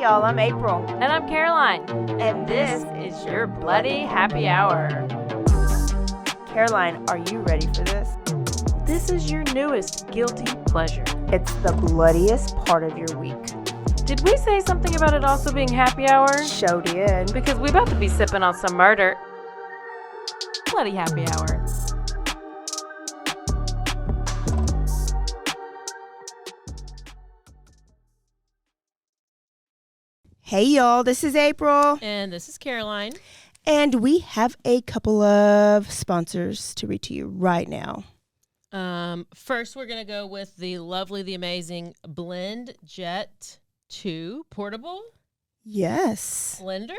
y'all, I'm April. And I'm Caroline. And this is your Bloody Happy Hour. Caroline, are you ready for this? This is your newest guilty pleasure. It's the bloodiest part of your week. Did we say something about it also being happy hour? Show did. Because we're about to be sipping on some murder. Bloody Happy Hour. Hey y'all, this is April. And this is Caroline. And we have a couple of sponsors to read to you right now. First, we're going to go with the lovely, the amazing Blend Jet 2 portable. Yes. Blender.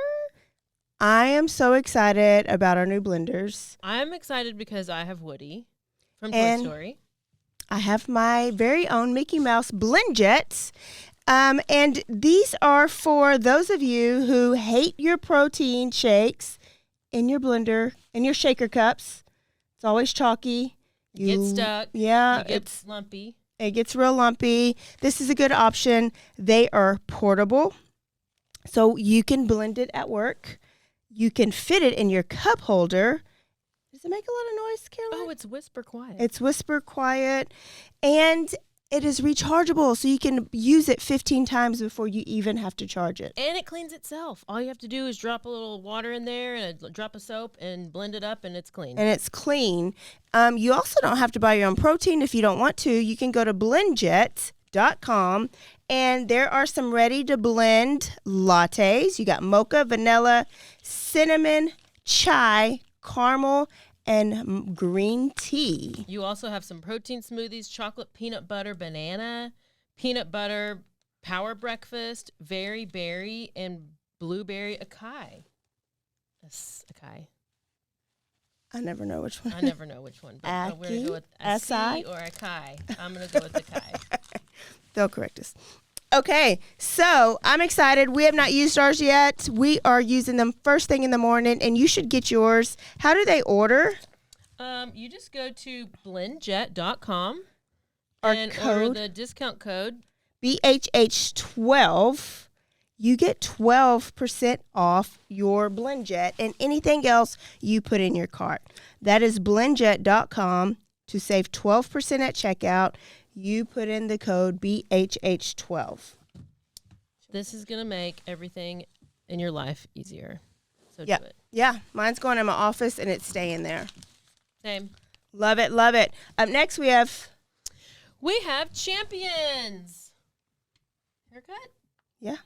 I am so excited about our new blenders. I'm excited because I have Woody from Toy Story. I have my very own Mickey Mouse Blend Jets. And these are for those of you who hate your protein shakes in your blender, in your shaker cups. It's always chalky. You get stuck. Yeah. It's lumpy. It gets real lumpy. This is a good option. They are portable, so you can blend it at work. You can fit it in your cup holder. Does it make a lot of noise, Caroline? Oh, it's whisper quiet. It's whisper quiet. And it is rechargeable, so you can use it 15 times before you even have to charge it. And it cleans itself. All you have to do is drop a little water in there and a drop of soap and blend it up, and it's clean. And it's clean. You also don't have to buy your own protein if you don't want to. You can go to blendjet.com, and there are some ready-to-blend lattes. You got mocha, vanilla, cinnamon, chai, caramel, and green tea. You also have some protein smoothies, chocolate, peanut butter, banana, peanut butter, power breakfast, very berry, and blueberry acai. Acai. I never know which one. I never know which one. But we're going to go with acai or acai. I'm going to go with acai. They'll correct us. Okay, so I'm excited. We have not used ours yet. We are using them first thing in the morning, and you should get yours. How do they order? You just go to blendjet.com and code, order the discount code BHH12. You get 12% off your BlendJet and anything else you put in your cart. That is blendjet.com to save 12% at checkout. You put in the code BHH12. This is going to make everything in your life easier. So do it. Yeah, mine's going in my office and it's staying there. Same. Love it, love it. Up next we have Champions. Haircut? Yeah.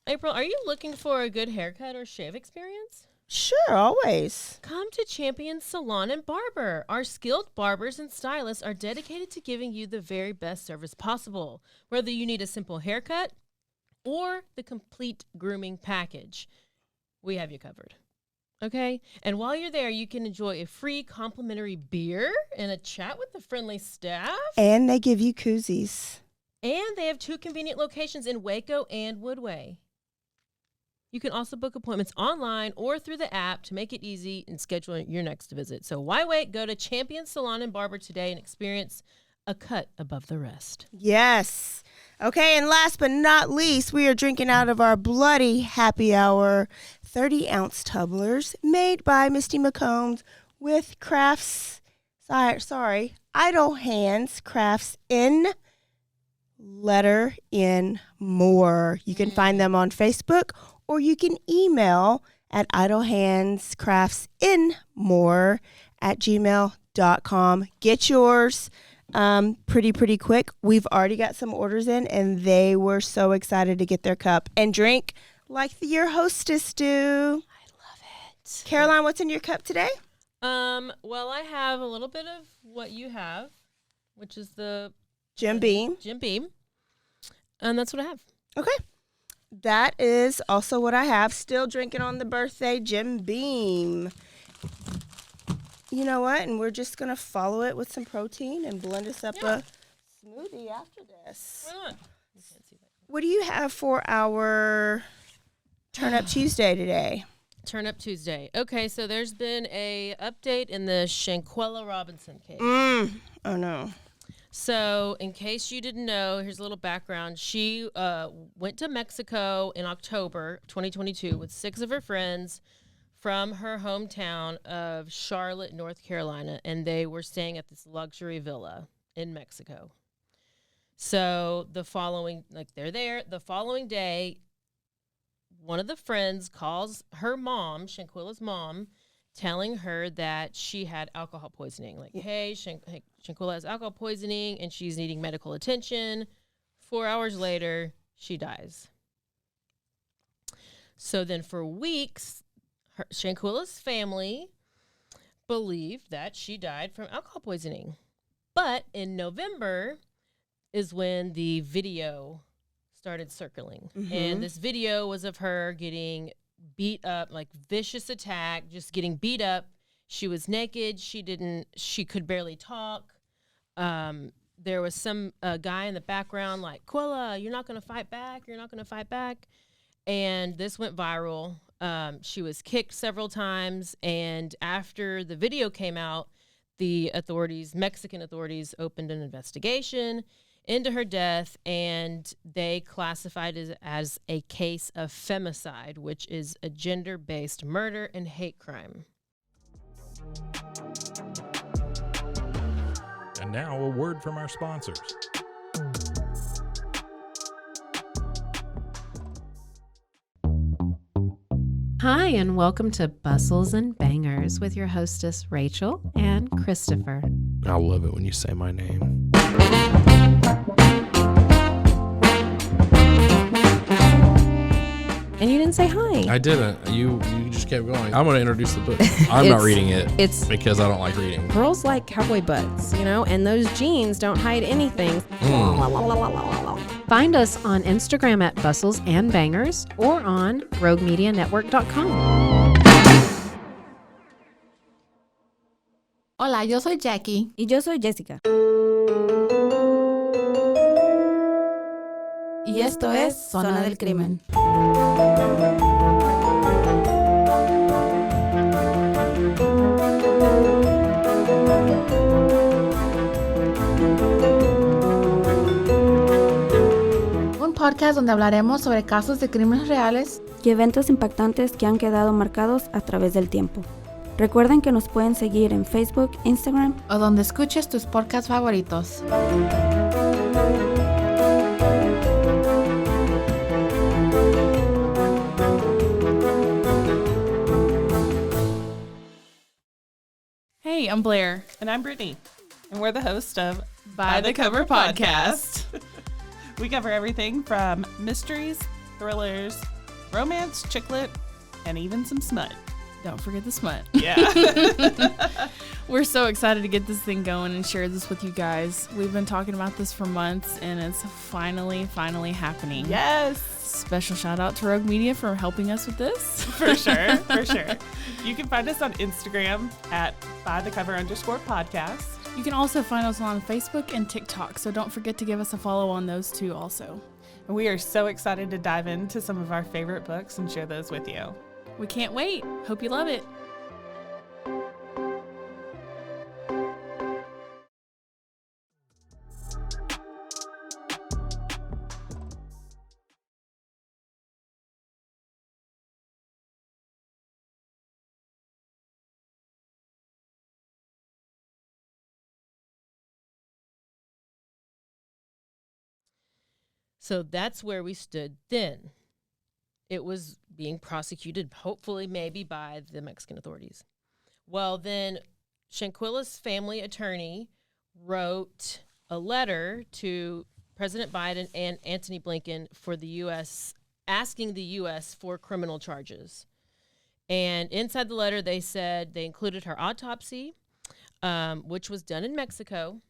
April, are you looking for a good haircut or shave experience? Sure, always. Come to Champions Salon and Barber. Our skilled barbers and stylists are dedicated to giving you the very best service possible. Whether you need a simple haircut or the complete grooming package, we have you covered. Okay? And while you're there, you can enjoy a free complimentary beer and a chat with the friendly staff. And they give you koozies. And they have 2 convenient locations in Waco and Woodway. You can also book appointments online or through the app to make it easy and schedule your next visit. So why wait? Go to Champion Salon and Barber today and experience a cut above the rest. Yes. Okay, and last but not least, we are drinking out of our Bloody Happy Hour 30-ounce tumblers made by Misty McCombs with Idle Hands Crafts in letter N more. You can find them on Facebook, or you can email at idlehandscraftsinmore@gmail.com. Get yours pretty quick. We've already got some orders in, and they were so excited to get their cup and drink like your hostess do. I love it. Caroline, what's in your cup today? Well, I have a little bit of what you have, which is the Jim Beam. Jim Beam. And that's what I have. Okay. That is also what I have. Still drinking on the birthday Jim Beam. You know what? And we're just going to follow it with some protein and blend us up a smoothie after this. Why not? You can't see that. What do you have for our Turn Up Tuesday today? Turn Up Tuesday. Okay, so there's been a update in the Shanquella Robinson case. Oh, no. So, in case you didn't know, here's a little background. She went to Mexico in October 2022 with 6 of her friends from her hometown of Charlotte, North Carolina, and they were staying at this luxury villa in Mexico. So the following day, one of the friends calls her mom, Shanquella's mom, telling her that she had alcohol poisoning. Like, hey, Shanquella has alcohol poisoning and she's needing medical attention. 4 hours later, she dies. So then for weeks, Shanquella's family believed that she died from alcohol poisoning. But in November is when the video started circling. Mm-hmm. And this video was of her getting beat up, like vicious attack, just getting beat up. She was naked. She could barely talk. There was some guy in the background like, Quilla, you're not going to fight back. You're not going to fight back. And this went viral. She was kicked several times. And after the video came out, the Mexican authorities opened an investigation into her death, and they classified it as a case of femicide, which is a gender-based murder and hate crime. And now a word from our sponsors. Hi, and welcome to Bustles and Bangers with your hostess, Rachel and Christopher. I love it when you say my name. And you didn't say hi. I didn't. You just kept going. I'm going to introduce the book. I'm not reading it because I don't like reading. Girls like cowboy butts, and those jeans don't hide anything. Find us on Instagram at Bustles and Bangers or on roguemedianetwork.com. Hola, yo soy Jackie. Y yo soy Jessica. Y esto es Zona del Crimen. Un podcast donde hablaremos sobre casos de crímenes reales y eventos impactantes que han quedado marcados a través del tiempo. Recuerden que nos pueden seguir en Facebook, Instagram o donde escuches tus podcasts favoritos. Hey, I'm Blair. And I'm Brittany. And we're the host of By the Cover Podcast. We cover everything from mysteries, thrillers, romance, chick lit, and even some smut. Don't forget the smut. Yeah. We're so excited to get this thing going and share this with you guys. We've been talking about this for months, and it's finally happening. Yes. Special shout out to Rogue Media for helping us with this. For sure. You can find us on Instagram at @bythecover_podcast. You can also find us on Facebook and TikTok, so don't forget to give us a follow on those two also. And we are so excited to dive into some of our favorite books and share those with you. We can't wait. Hope you love it. So that's where we stood then. It was being prosecuted, hopefully maybe by the Mexican authorities. Well, then Shanquella's family attorney wrote a letter to President Biden and Antony Blinken for the U.S., asking the U.S. for criminal charges. And inside the letter, they said they included her autopsy, which was done in Mexico.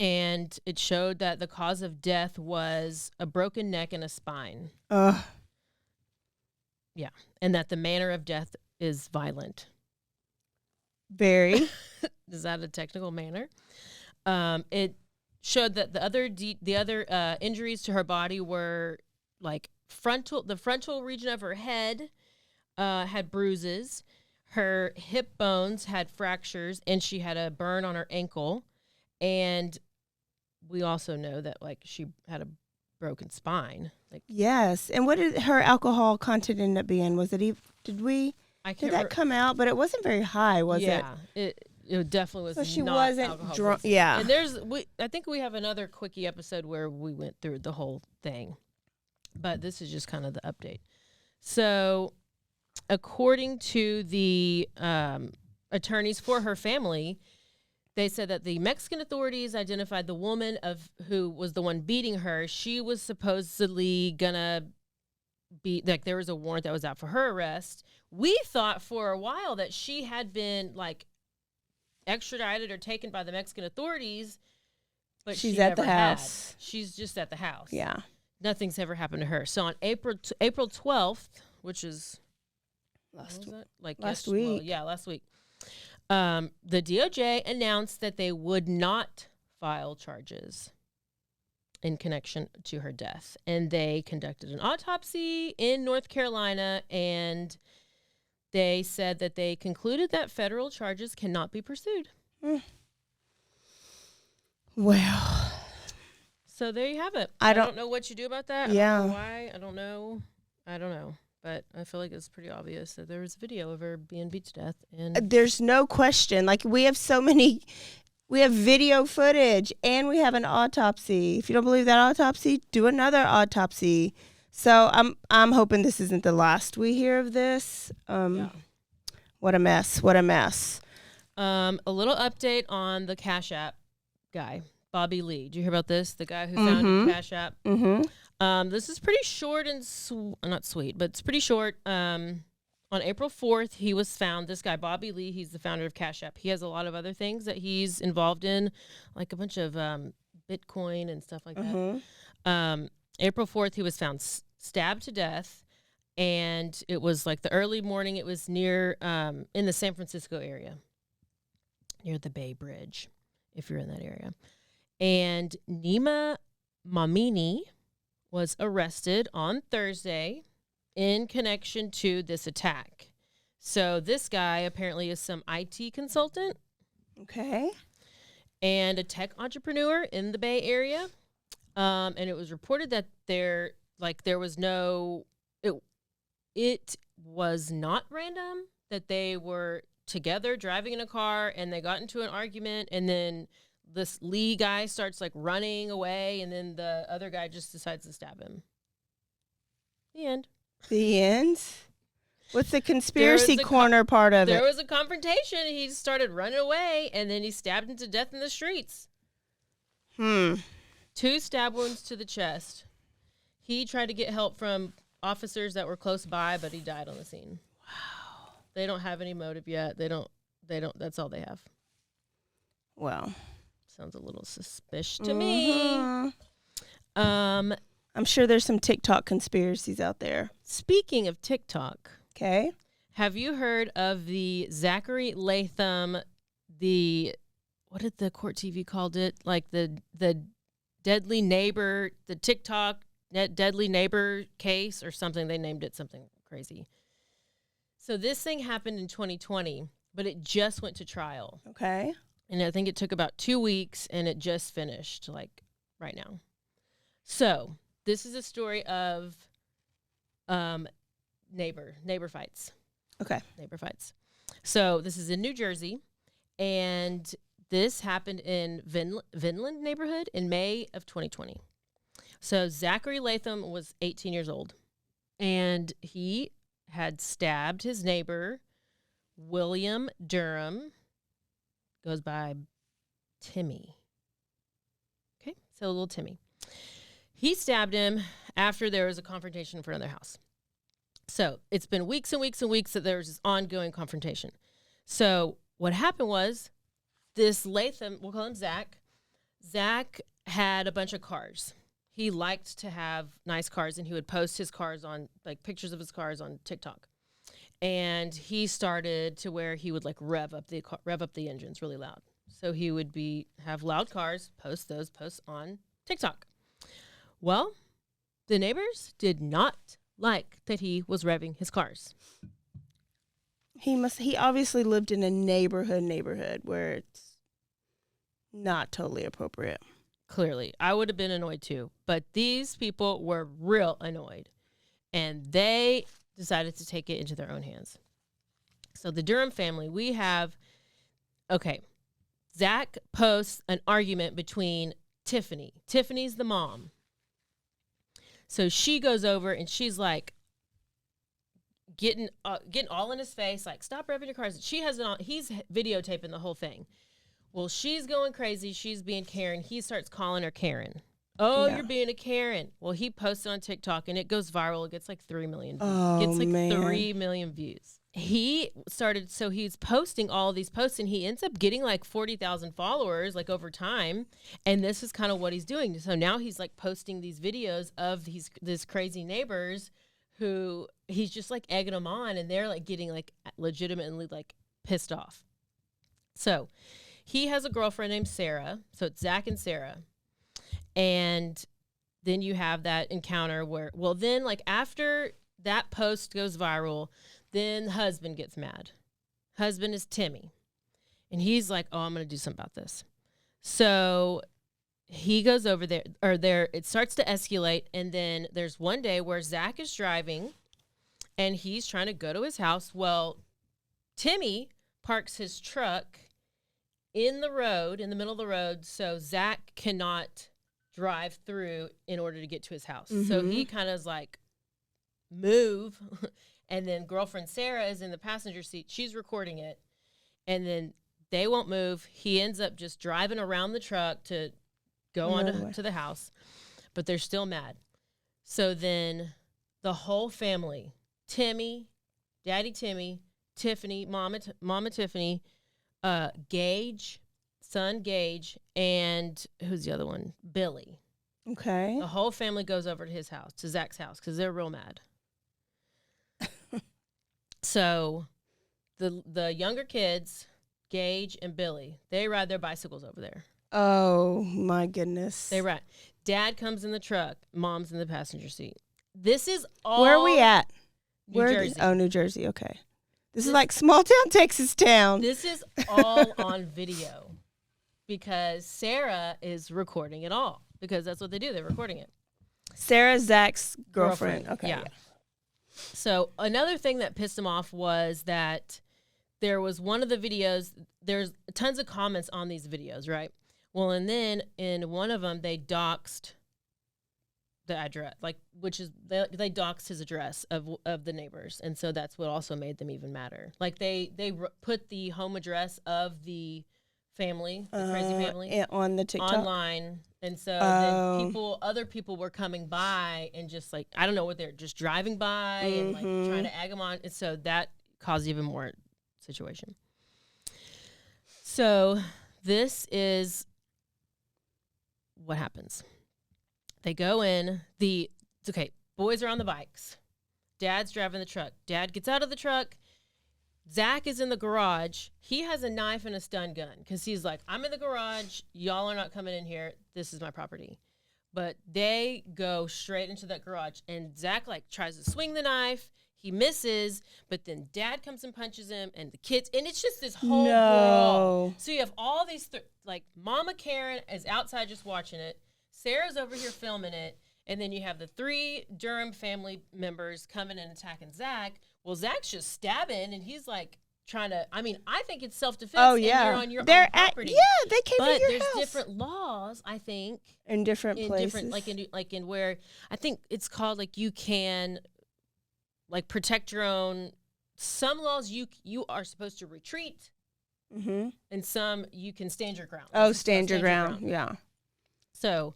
And it showed that the cause of death was a broken neck and a spine. Yeah. And that the manner of death is violent. Very. Is that a technical manner? It showed that the other injuries to her body were like the frontal region of her head had bruises. Her hip bones had fractures, and she had a burn on her ankle. And we also know that like she had a broken spine. Like yes. And what did her alcohol content end up being? Was it did that come out? But it wasn't very high, was it? Yeah, it definitely was. So she not wasn't drunk. Yeah. And I think we have another Quickie episode where we went through the whole thing, but this is just kind of the update. So, according to the attorneys for her family, they said that the Mexican authorities identified the woman who was the one beating her. She was supposedly gonna be like, there was a warrant that was out for her arrest. We thought for a while that she had been like extradited or taken by the Mexican authorities, but she's at the house. She's just at the house. Yeah. Nothing's ever happened to her. So on April 12th, which is last week. Well, yeah, last week. The DOJ announced that they would not file charges in connection to her death. And they conducted an autopsy in North Carolina, and they said that they concluded that federal charges cannot be pursued. Well. So there you have it. I don't know what you do about that. Yeah. I don't know why. I don't know. But I feel like it's pretty obvious that there was video of her being beat to death. And there's no question. Like, we have video footage and we have an autopsy. If you don't believe that autopsy, do another autopsy. So I'm hoping this isn't the last we hear of this. Yeah. What a mess. What a mess. A little update on the CASHAPP guy, Bobby Lee. Did you hear about this? The guy who founded CASHAPP. Mm-hmm. This is pretty short and not sweet, but it's pretty short. On April 4th, he was found. This guy, Bobby Lee, he's the founder of CASHAPP. He has a lot of other things that he's involved in, like a bunch of Bitcoin and stuff like that. April 4th, he was found stabbed to death, and it was like the early morning. It was near in the San Francisco area, near the Bay Bridge, if you're in that area. And Nima Mamini was arrested on Thursday in connection to this attack. So this guy apparently is some IT consultant. Okay. And a tech entrepreneur in the Bay Area. And it was reported that there was no, it was not random, that they were together driving in a car and they got into an argument, and then this Lee guy starts like running away, and then the other guy just decides to stab him. The end. The end? What's the conspiracy corner part of it? There was a confrontation. He started running away, and then he stabbed him to death in the streets. 2 stab wounds to the chest. He tried to get help from officers that were close by, but he died on the scene. Wow. They don't have any motive yet. They don't, that's all they have. Wow. Sounds a little suspicious to me. I'm sure there's some TikTok conspiracies out there. Speaking of TikTok. Okay. Have you heard of the Zachary Latham, what did the court TV called it? Like the deadly neighbor, the TikTok deadly neighbor case or something. They named it something crazy. So this thing happened in 2020, but it just went to trial. Okay. And I think it took about 2 weeks, and it just finished, like, right now. So this is a story of neighbor fights. Okay. Neighbor fights. So this is in New Jersey, and this happened in Vinland neighborhood in May of 2020. So Zachary Latham was 18 years old, and he had stabbed his neighbor, William Durham, goes by Timmy. Okay, so little Timmy. He stabbed him after there was a confrontation in front of their house. So it's been weeks and weeks and weeks that there was this ongoing confrontation. So what happened was this Latham, we'll call him Zach. Zach had a bunch of cars. He liked to have nice cars, and he would post his cars on, like, pictures of his cars on TikTok. And he started to where he would, like, rev up the engines really loud. So he would have loud cars, post those posts on TikTok. Well, the neighbors did not like that he was revving his cars. He obviously lived in a neighborhood where it's not totally appropriate. clearly. I would have been annoyed too. But these people were real annoyed. And they decided to take it into their own hands. So the Durham family, we have, Zach posts an argument between Tiffany. Tiffany's the mom. So she goes over and she's like getting all in his face, like, stop revving your cars. She has it on. He's videotaping the whole thing. Well, she's going crazy. She's being Karen. He starts calling her Karen. Oh, you're being a Karen. Well, he posted on TikTok and it goes viral. It gets like 3 million views. Oh, gets like man. 3 million views. He's posting all of these posts and he ends up getting like 40,000 followers like over time. And this is kind of what he's doing. So now he's like posting these videos of these crazy neighbors who he's just like egging them on, and they're like getting like legitimately like pissed off. So he has a girlfriend named Sarah. So it's Zach and Sarah. And then you have that encounter where, well, then like after that post goes viral, then the husband gets mad. Husband is Timmy. And he's like, oh, I'm going to do something about this. So he goes over there, it starts to escalate. And then there's one day where Zach is driving and he's trying to go to his house. Well, Timmy parks his truck in the middle of the road. So Zach cannot drive through in order to get to his house. Mm-hmm. So he kind of is like, move. And then girlfriend Sarah is in the passenger seat. She's recording it. And then they won't move. He ends up just driving around the truck to go on to the house. But they're still mad. So then the whole family, Timmy, Daddy Timmy, Tiffany, Mama Tiffany, Gage, son Gage, and who's the other one? Billy. Okay. The whole family goes over to his house, to Zach's house, because they're real mad. So the younger kids, Gage and Billy, they ride their bicycles over there. Oh, my goodness. They ride. Dad comes in the truck. Mom's in the passenger seat. This is all... Where are we at? New Jersey. New Jersey. Okay. This is like small town Texas town. This is all on video because Sarah is recording it all because that's what they do. They're recording it. Sarah, Zach's girlfriend. Okay. Yeah. So another thing that pissed him off was that there was one of the videos, there's tons of comments on these videos, right? Well, and then in one of them, they doxed the address, like, which is, they doxed his address of the neighbors. And so that's what also made them even madder. Like they put the home address of the family, the crazy family, on the TikTok online. And so then other people were coming by and just like, I don't know what they're just driving by and like trying to egg them on. And so that caused even more situation. So this is what happens. They go in, boys are on the bikes. Dad's driving the truck. Dad gets out of the truck. Zach is in the garage. He has a knife and a stun gun because he's like, I'm in the garage. Y'all are not coming in here. This is my property. But they go straight into that garage. And Zach like tries to swing the knife. He misses. But then Dad comes and punches him. And the kids. And it's just this whole brawl. So you have all these, like Mama Karen is outside just watching it. Sarah's over here filming it. And then you have the 3 Durham family members coming and attacking Zach. Well, Zach's just stabbing, and he's like trying to. I mean, I think it's self-defense. Oh yeah, and you're on your own property. They came to your house. But there's different laws, I think, in different places. Like in where I think it's called like you can, like protect your own. Some laws you are supposed to retreat, and some you can stand your ground. Oh, stand your ground. Yeah. So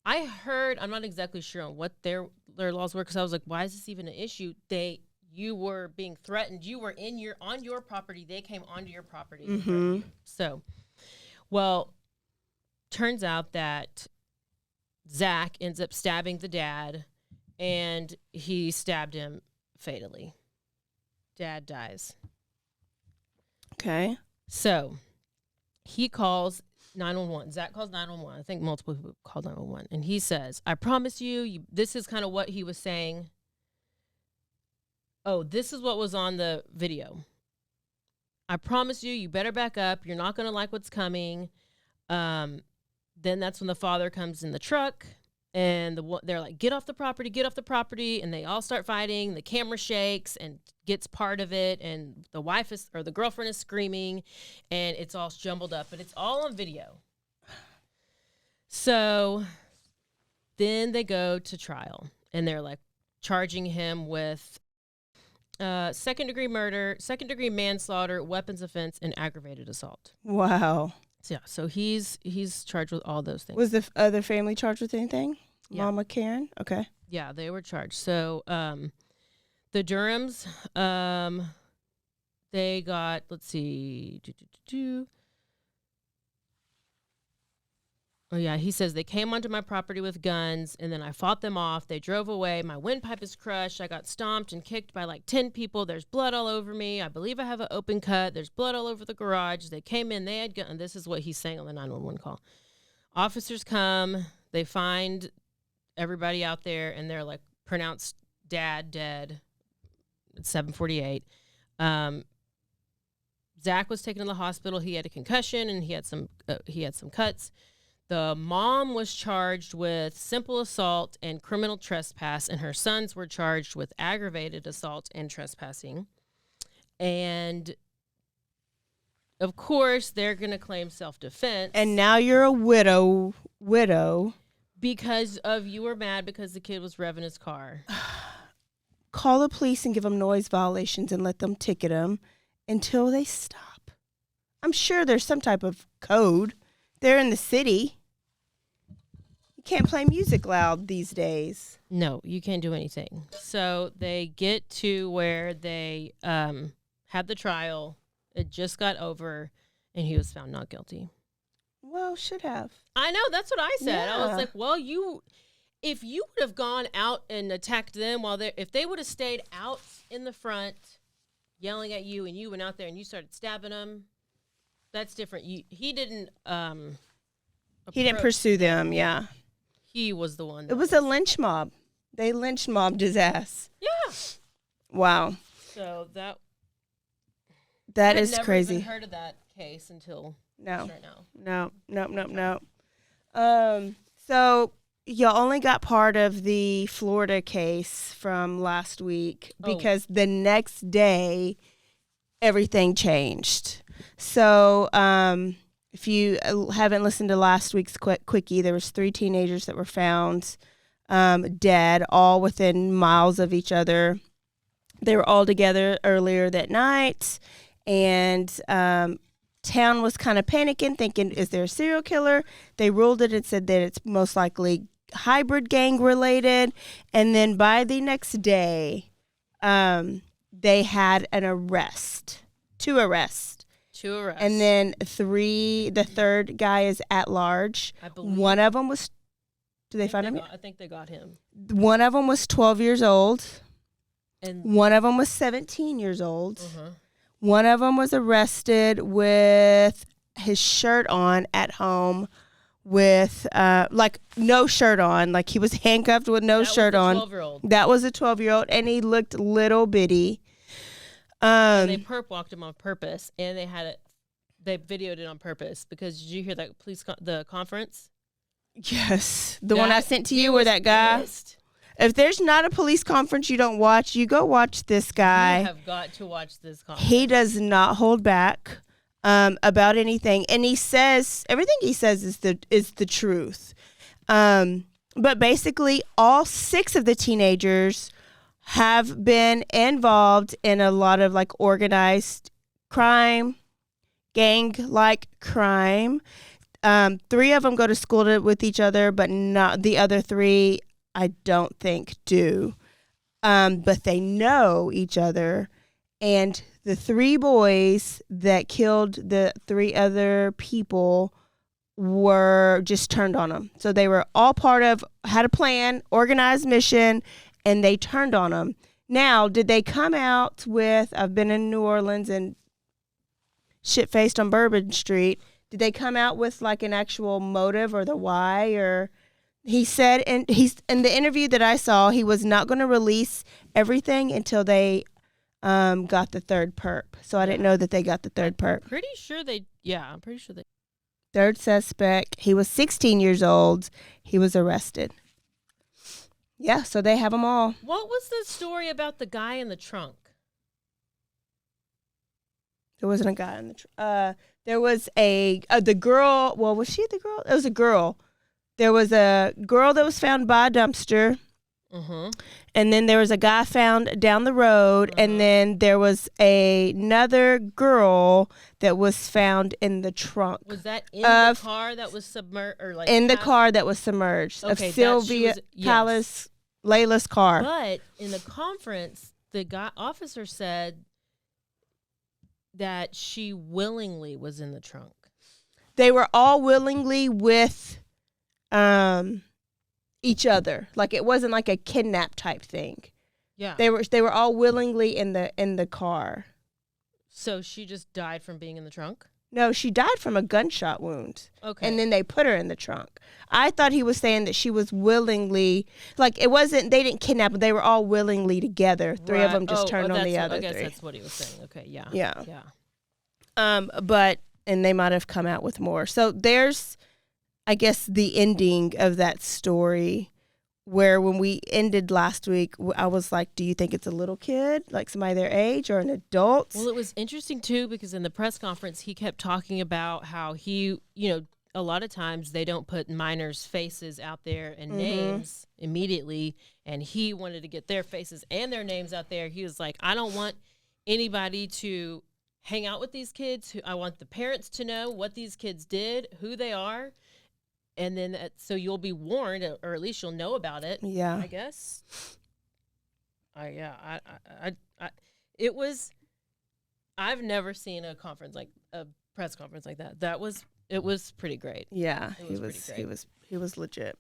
I heard, I'm not exactly sure on what their laws were because I was like, why is this even an issue? You were being threatened. You were on your property. They came onto your property. So, well, turns out that Zach ends up stabbing the dad, and he stabbed him fatally. Dad dies. Okay. So he calls 911. Zach calls 911. I think multiple people called 911. And he says, I promise you, this is kind of what he was saying. Oh, this is what was on the video. I promise you, you better back up. You're not going to like what's coming. Then that's when the father comes in the truck, and they're like, get off the property, and they all start fighting. The camera shakes and gets part of it, and the girlfriend is screaming, and it's all jumbled up, but it's all on video. So then they go to trial, and they're like charging him with second-degree murder, second-degree manslaughter, weapons offense, and aggravated assault. Wow. So he's charged with all those things. Was the other family charged with anything? Yeah. Mama Karen? Okay. Yeah, they were charged. So the Durhams, they got, let's see. Oh, yeah, he says they came onto my property with guns, and then I fought them off. They drove away. My windpipe is crushed. I got stomped and kicked by like 10 people. There's blood all over me. I believe I have an open cut. There's blood all over the garage. They came in. They had guns. And this is what he's saying on the 911 call. Officers come. They find everybody out there, and they're like, pronounced dad dead at 7:48. Zach was taken to the hospital. He had a concussion, and he had some cuts. The mom was charged with simple assault and criminal trespass, and her sons were charged with aggravated assault and trespassing. And, of course, they're going to claim self-defense. And now you're a widow. Because you were mad because the kid was revving his car. Call the police and give them noise violations and let them ticket them until they stop. I'm sure there's some type of code. They're in the city. You can't play music loud these days. No, you can't do anything. So they get to where they had the trial. It just got over, and he was found not guilty. Well, should have. I know. That's what I said. Yeah. I was like, well, if you would have gone out and attacked them if they would have stayed out in the front yelling at you, and you went out there and you started stabbing them, that's different. He didn't pursue them. Yeah. He was the one. It was a lynch mob. They lynch mobbed his ass. Yeah. Wow. So that is never crazy. Even heard of that case until right now. No. So you only got part of the Florida case from last week because the next day everything changed. So if you haven't listened to last week's Quickie, there was 3 teenagers that were found dead, all within miles of each other. They were all together earlier that night, and town was kind of panicking, thinking, is there a serial killer? They ruled it and said that it's most likely hybrid gang related. And then by the next day, they had an arrest. 2 arrests. 2 arrests. And then the third guy is at large. I believe. One of them was, did they find him? I think they got him. One of them was 12 years old. And one of them was 17 years old. Uh-huh. One of them was arrested with his shirt on at home with, no shirt on. Like, he was handcuffed with no shirt on. That was a 12-year-old, and he looked little bitty. And they perp walked him on purpose, and they videoed it on purpose because did you hear that the conference? Yes, the one I sent to you where that guy. Pissed. If there's not a police conference you don't watch, you go watch this guy. You have got to watch this conference. He does not hold back about anything, and he says everything he says is the truth. But basically, all 6 of the teenagers have been involved in a lot of like organized crime, gang-like crime. 3 of them go to school with each other, but not the other 3. I don't think do. But they know each other. And the 3 boys that killed the 3 other people were just turned on them. So they were all had a plan, organized mission, and they turned on them. Now, did they come out with, I've been in New Orleans and shit-faced on Bourbon Street. Did they come out with like an actual motive or the why? Or he said, in the interview that I saw, he was not going to release everything until they got the 3rd perp. So I didn't know that they got the 3rd perp. I'm pretty sure they. Third suspect, he was 16 years old. He was arrested. Yeah, so they have them all. What was the story about the guy in the trunk? There wasn't a guy in the trunk. There was the girl. Well, was she the girl? It was a girl. There was a girl that was found by a dumpster. Mm-hmm. And then there was a guy found down the road. Mm-hmm. And then there was another girl that was found in the trunk. Was that in the car that was submerged? Or like in the car that was submerged. Okay, of Sylvia Palace, Layla's car. But in the conference, the officer said that she willingly was in the trunk. They were all willingly with each other. Like it wasn't like a kidnap type thing. Yeah. They were all willingly in the car. So she just died from being in the trunk? No, she died from a gunshot wound. Okay. And then they put her in the trunk. I thought he was saying that she was willingly, like it wasn't, they didn't kidnap her. They were all willingly together. Three of them just turned on the other I guess three. that's what he was saying. Okay, yeah. Yeah. And they might have come out with more. So there's, I guess, the ending of that story where when we ended last week, I was like, do you think it's a little kid, like somebody their age, or an adult? Well, it was interesting, too, because in the press conference, he kept talking about how he, a lot of times they don't put minors' faces out there and names immediately, and he wanted to get their faces and their names out there. He was like, I don't want anybody to hang out with these kids. I want the parents to know what these kids did, who they are. And then so you'll be warned, or at least you'll know about it. Yeah, I guess. It was. I've never seen a press conference like that. It was pretty great. Yeah, he was legit.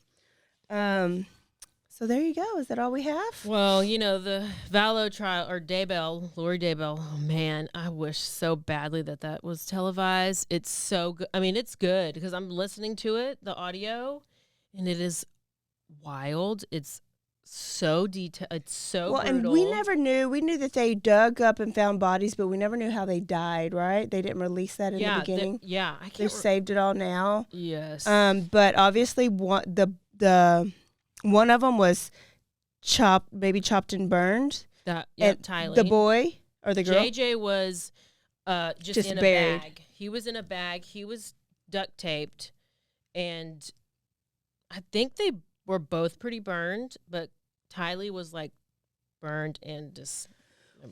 So there you go. Is that all we have? Well, the Vallow trial, or Lori Daybell. Oh man, I wish so badly that was televised. It's so good. I mean, it's good because I'm listening to it, the audio, and it is wild. It's so detailed. It's so brutal. And we never knew. We knew that they dug up and found bodies, but we never knew how they died. Right? They didn't release that in the beginning. They saved it all now. Yes. But obviously, one of them was chopped and burned. Tylee. The boy or the girl? JJ was just in buried. a bag. He was in a bag. He was duct taped. And I think they were both pretty burned, but Tylee was like burned and just...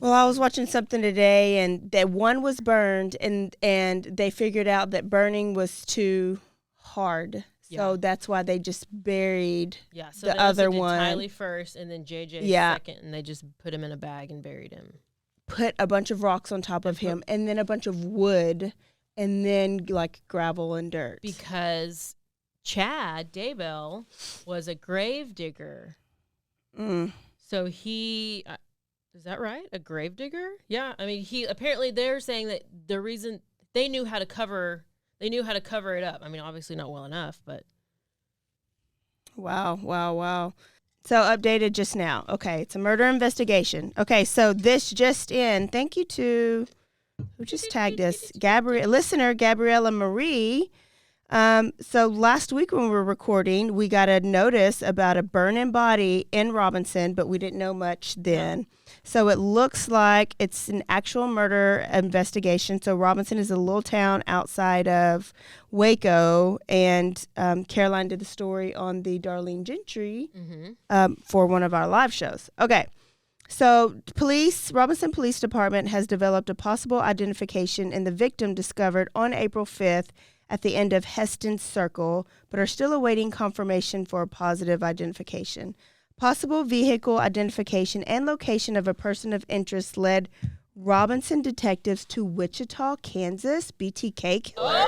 Well, I was watching something today, and that one was burned, and they figured out that burning was too hard. So that's why they just buried so the other one. Tylee first, and then JJ second, and they just put him in a bag and buried him. Put a bunch of rocks on top of him, and then a bunch of wood, and then like gravel and dirt. Because Chad Daybell was a grave digger. So he, is that right? A grave digger? Yeah. I mean, they're saying that the reason they knew how to cover it up. I mean, obviously not well enough, but. Wow. So updated just now. Okay, it's a murder investigation. Okay, so this just in. Thank you to, who just tagged us? Listener Gabriella Marie. So last week when we were recording, we got a notice about a burning body in Robinson, but we didn't know much then. Yeah. So it looks like it's an actual murder investigation. So Robinson is a little town outside of Waco, and Caroline did the story on the Darlene Gentry for one of our live shows. Okay. So Robinson Police Department has developed a possible identification in the victim discovered on April 5th at the end of Heston Circle, but are still awaiting confirmation for a positive identification. Possible vehicle identification and location of a person of interest led Robinson detectives to Wichita, Kansas, BTK killer.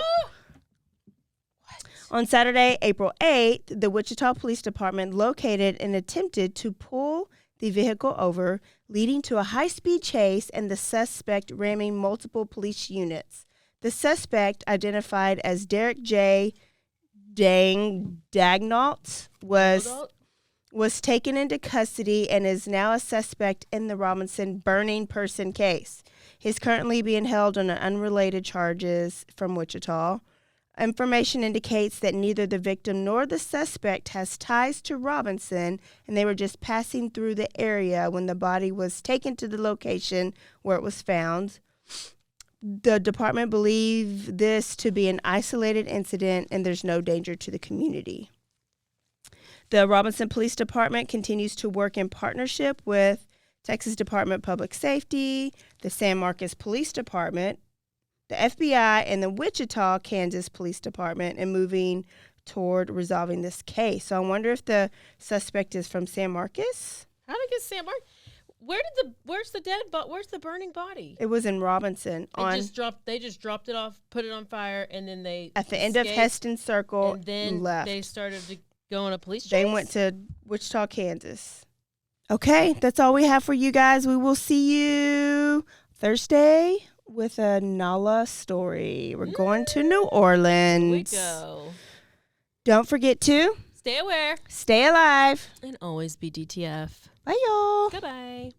On Saturday, April 8th, the Wichita Police Department located and attempted to pull the vehicle over, leading to a high-speed chase and the suspect ramming multiple police units. The suspect, identified as Derek J. Dagnalt, was taken into custody and is now a suspect in the Robinson burning person case. He's currently being held on unrelated charges from Wichita. Information indicates that neither the victim nor the suspect has ties to Robinson, and they were just passing through the area when the body was taken to the location where it was found. The department believe this to be an isolated incident, and there's no danger to the community. The Robinson Police Department continues to work in partnership with Texas Department of Public Safety, the San Marcos Police Department, the FBI, and the Wichita, Kansas Police Department, and moving toward resolving this case. So I wonder if the suspect is from San Marcos. How did it get San Marcos? Where's the burning body? It was in Robinson. They just dropped it off, put it on fire, and then they at the end of Heston Circle, and then left. They started to go on a police chase. They went to Wichita, Kansas. Okay, that's all we have for you guys. We will see you Thursday with a Nala story. We're going to New Orleans. Here we go. Don't forget to stay aware, stay alive, and always be DTF. Bye, y'all. Goodbye.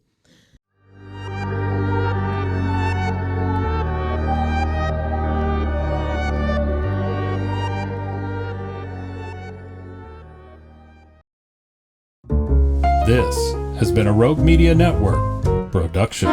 This has been a Rogue Media Network production.